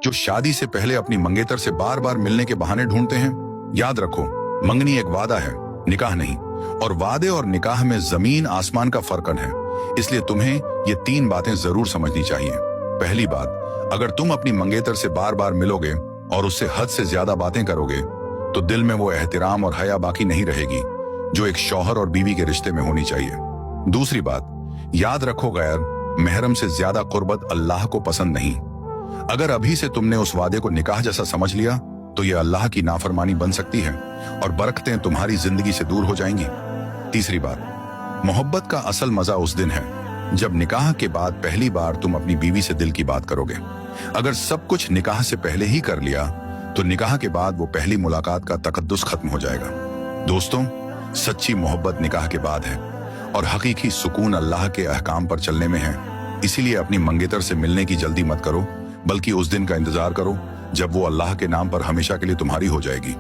जो शादी से पहले अपनी मंगेतर से बार बार मिलने के बहाने ढूंढते हैं। याद रखो, मंगनी एक वादा है, निकाह नहीं। और वादे और निकाह में जमीन आसमान का फर्क है। इसलिए तुम्हें ये 3 बातें जरूर समझनी चाहिए। पहली बात, अगर तुम अपनी मंगेतर से बार बार मिलोगे और उससे हद से ज्यादा बातें करोगे तो दिल में वो एहतराम और हया बाकी नहीं रहेगी जो एक शौहर और बीवी के रिश्ते में होनी चाहिए। दूसरी बात, याद रखो गैर महरम से ज्यादा कुर्बत अल्लाह को पसंद नहीं। अगर अभी से तुमने उस वादे को निकाह जैसा समझ लिया तो यह अल्लाह की नाफरमानी बन सकती है और बरकतें तुम्हारी जिंदगी से दूर हो जाएंगी। तीसरी बात, मोहब्बत का असल मजा उस दिन है जब निकाह के बाद पहली बार तुम अपनी बीवी से दिल की बात करोगे। अगर सब कुछ निकाह से पहले ही कर लिया तो निकाह के बाद वो पहली मुलाकात का तकद्दुस खत्म हो जाएगा। दोस्तों, सच्ची मोहब्बत निकाह के बाद है और हकीकी सुकून अल्लाह के अहकाम पर चलने में है। इसीलिए अपनी मंगेतर से मिलने की जल्दी मत करो, बल्कि उस दिन का इंतजार करो जब वो अल्लाह के नाम पर हमेशा के लिए तुम्हारी हो जाएगी।